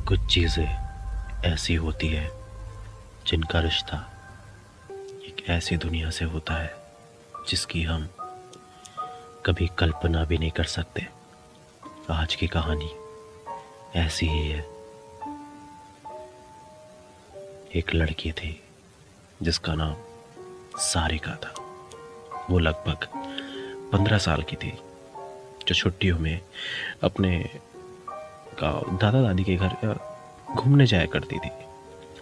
कुछ चीज़ें ऐसी होती है जिनका रिश्ता एक ऐसी दुनिया से होता है जिसकी हम कभी कल्पना भी नहीं कर सकते। आज की कहानी ऐसी ही है। एक लड़की थी जिसका नाम सारिका था। वो लगभग 15 साल की थी, जो छुट्टियों में अपने गाँव दादा दादी के घर घूमने जाया करती थी।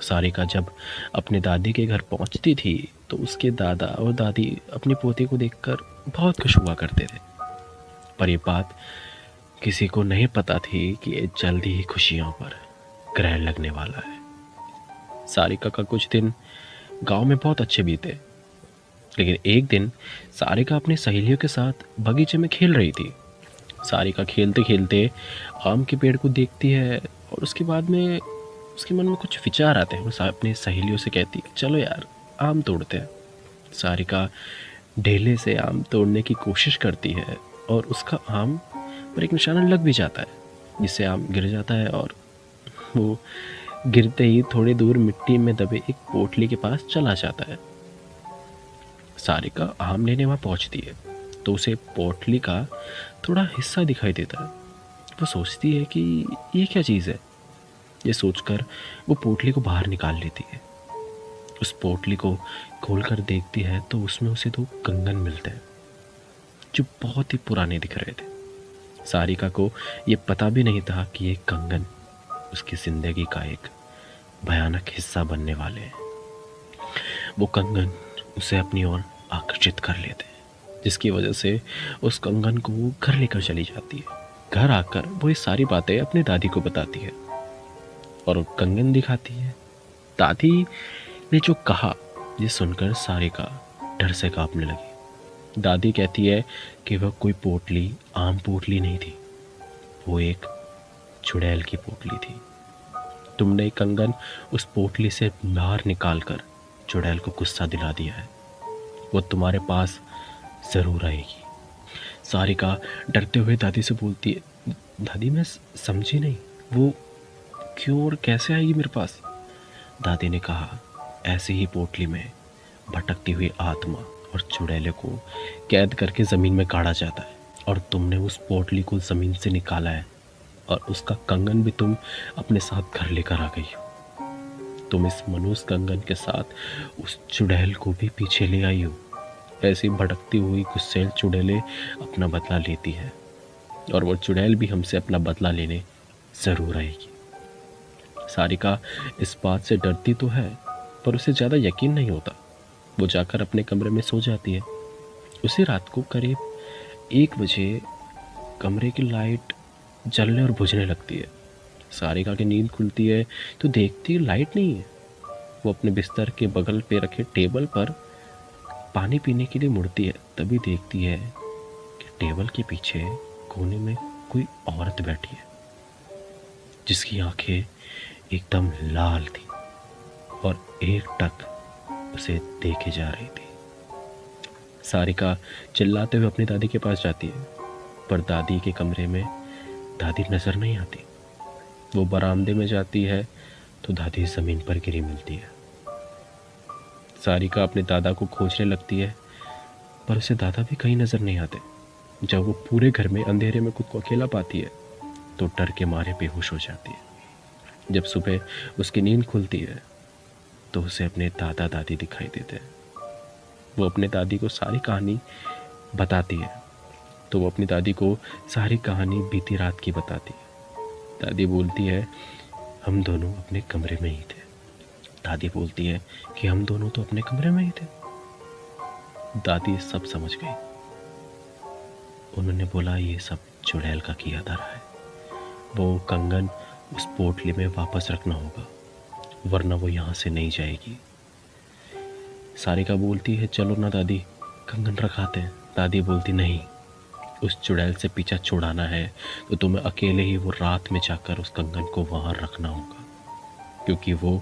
सारिका जब अपने दादी के घर पहुंचती थी तो उसके दादा और दादी अपनी पोती को देखकर बहुत खुश हुआ करते थे। पर ये बात किसी को नहीं पता थी कि ये जल्दी ही खुशियों पर ग्रहण लगने वाला है। सारिका का कुछ दिन गांव में बहुत अच्छे बीते, लेकिन एक दिन सारिका अपनी सहेलियों के साथ बगीचे में खेल रही थी। सारिका खेलते खेलते आम के पेड़ को देखती है और उसके बाद में उसके मन में कुछ विचार आते हैं। वो अपनी सहेलियों से कहती है, चलो यार आम तोड़ते हैं। सारिका ढेले से आम तोड़ने की कोशिश करती है और उसका आम पर एक निशाना लग भी जाता है, जिससे आम गिर जाता है और वो गिरते ही थोड़ी दूर मिट्टी में दबे एक पोटली के पास चला जाता है। सारिका आम लेने वहाँ पहुँचती है तो उसे पोटली का थोड़ा हिस्सा दिखाई देता है। वो सोचती है कि ये क्या चीज़ है। ये सोचकर वो पोटली को बाहर निकाल लेती है। उस पोटली को खोलकर देखती है तो उसमें उसे 2 कंगन मिलते हैं, जो बहुत ही पुराने दिख रहे थे। सारिका को ये पता भी नहीं था कि ये कंगन उसकी ज़िंदगी का एक भयानक हिस्सा बनने वाले हैं। वो कंगन उसे अपनी ओर आकर्षित कर लेते हैं, जिसकी वजह से उस कंगन को वो घर लेकर चली जाती है। घर आकर वो ये सारी बातें अपनी दादी को बताती है और कंगन दिखाती है। दादी ने जो कहा ये सुनकर सारिका डर से कांपने लगी। दादी कहती है कि वह कोई पोटली आम पोटली नहीं थी, वो एक चुड़ैल की पोटली थी। तुमने कंगन उस पोटली से बाहर निकालकर चुड़ैल को गुस्सा दिला दिया है। वो तुम्हारे पास ज़रूर आएगी। सारिका डरते हुए दादी से बोलती है, दादी मैं समझी नहीं, वो क्यों और कैसे आएगी मेरे पास। दादी ने कहा, ऐसी ही पोटली में भटकती हुई आत्मा और चुड़ैले को कैद करके ज़मीन में गाड़ा जाता है और तुमने उस पोटली को ज़मीन से निकाला है और उसका कंगन भी तुम अपने साथ घर लेकर आ गई हो। तुम इस मनुष्य कंगन के साथ उस चुड़ैल को भी पीछे ले आई हो। ऐसी भटकती हुई गुस्सैल चुड़ैलें अपना बदला लेती है और वो चुड़ैल भी हमसे अपना बदला लेने ज़रूर आएगी। सारिका इस बात से डरती तो है, पर उसे ज़्यादा यकीन नहीं होता। वो जाकर अपने कमरे में सो जाती है। उसी रात को करीब 1 बजे कमरे की लाइट जलने और बुझने लगती है। सारिका की नींद खुलती है तो देखती है लाइट नहीं है। वो अपने बिस्तर के बगल पे रखे टेबल पर पानी पीने के लिए मुड़ती है, तभी देखती है कि टेबल के पीछे कोने में कोई औरत बैठी है, जिसकी आंखें एकदम लाल थी और एकटक उसे देखे जा रही थी। सारिका चिल्लाते हुए अपनी दादी के पास जाती है, पर दादी के कमरे में दादी नजर नहीं आती। वो बरामदे में जाती है तो दादी ज़मीन पर गिरी मिलती है। सारिका अपने दादा को खोजने लगती है, पर उसे दादा भी कहीं नजर नहीं आते। जब वो पूरे घर में अंधेरे में खुद को अकेला पाती है तो डर के मारे बेहोश हो जाती है। जब सुबह उसकी नींद खुलती है तो उसे अपने दादा दादी दिखाई देते हैं। वो अपने दादी को सारी कहानी बताती है तो वो अपनी दादी को सारी कहानी बीती रात की बताती है। दादी बोलती है, हम दोनों अपने कमरे में ही थे। दादी बोलती है कि हम दोनों तो अपने कमरे में ही थे। दादी सब समझ गई। उन्होंने बोला, ये सब चुड़ैल का किया धरा है। वो कंगन उस पोटली में वापस रखना होगा, वरना वो यहाँ से नहीं जाएगी। सारिका बोलती है, चलो ना दादी कंगन रखाते हैं। दादी बोलती, नहीं, उस चुड़ैल से पीछा छुड़ाना है तो तुम्हें अकेले ही वो रात में जाकर उस कंगन को वहाँ रखना होगा, क्योंकि वो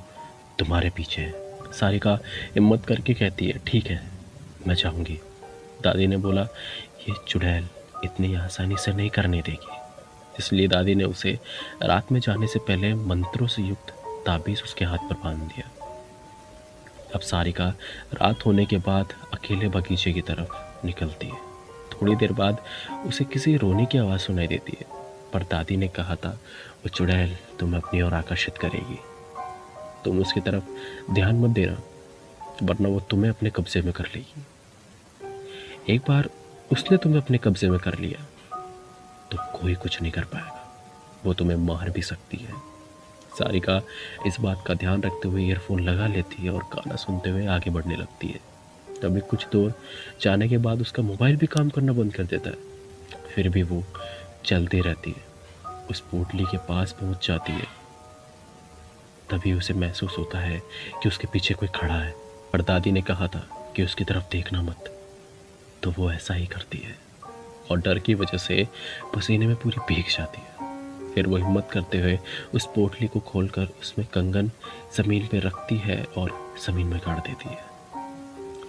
तुम्हारे पीछे है। सारिका हिम्मत करके कहती है, ठीक है मैं जाऊँगी। दादी ने बोला, ये चुड़ैल इतनी आसानी से नहीं करने देगी। इसलिए दादी ने उसे रात में जाने से पहले मंत्रों से युक्त ताबीज़ उसके हाथ पर बांध दिया। अब सारिका रात होने के बाद अकेले बगीचे की तरफ निकलती है। थोड़ी देर बाद उसे किसी रोने की आवाज़ सुनाई देती है, पर दादी ने कहा था वो चुड़ैल तुम्हें अपनी ओर आकर्षित करेगी, तुम उसकी तरफ ध्यान मत देना वरना वो तुम्हें अपने कब्जे में कर लेगी। एक बार उसने तुम्हें अपने कब्जे में कर लिया तो कोई कुछ नहीं कर पाएगा, वो तुम्हें मार भी सकती है। सारिका इस बात का ध्यान रखते हुए ईयरफोन लगा लेती है और गाना सुनते हुए आगे बढ़ने लगती है। तभी कुछ दूर जाने के बाद उसका मोबाइल भी काम करना बंद कर देता है। फिर भी वो चलती रहती है। उस पोटली के पास पहुंच जाती है। तभी उसे महसूस होता है कि उसके पीछे कोई खड़ा है। पर दादी ने कहा था कि उसकी तरफ देखना मत, तो वो ऐसा ही करती है और डर की वजह से पसीने में पूरी भीग जाती है। फिर वो हिम्मत करते हुए उस पोटली को खोलकर उसमें कंगन ज़मीन पे रखती है और ज़मीन में गाड़ देती है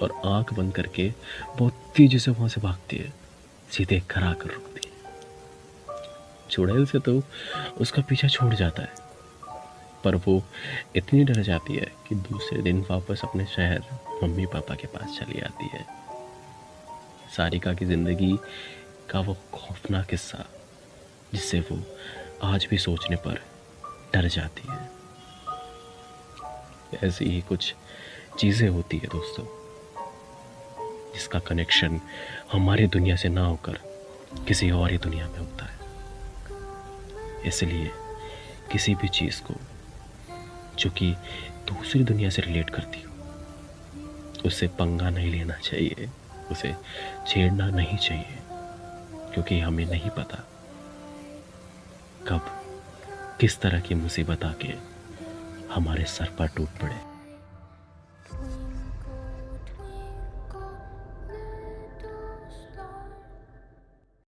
और आंख बंद करके बहुत तेज़ी से वहाँ से भागती है, सीधे घर आकर रुकती है। चुड़ैल से तो उसका पीछा छूट जाता है, पर वो इतनी डर जाती है कि दूसरे दिन वापस अपने शहर मम्मी पापा के पास चली आती है। सारिका की ज़िंदगी का वो खौफनाक किस्सा जिससे वो आज भी सोचने पर डर जाती है। ऐसी ही कुछ चीज़ें होती है दोस्तों, जिसका कनेक्शन हमारी दुनिया से ना होकर किसी और ही दुनिया में होता है। इसलिए किसी भी चीज़ को जो कि दूसरी दुनिया से रिलेट करती हो उससे पंगा नहीं लेना चाहिए, उसे छेड़ना नहीं चाहिए, क्योंकि हमें नहीं पता कब किस तरह की मुसीबत आके हमारे सर पर टूट पड़े।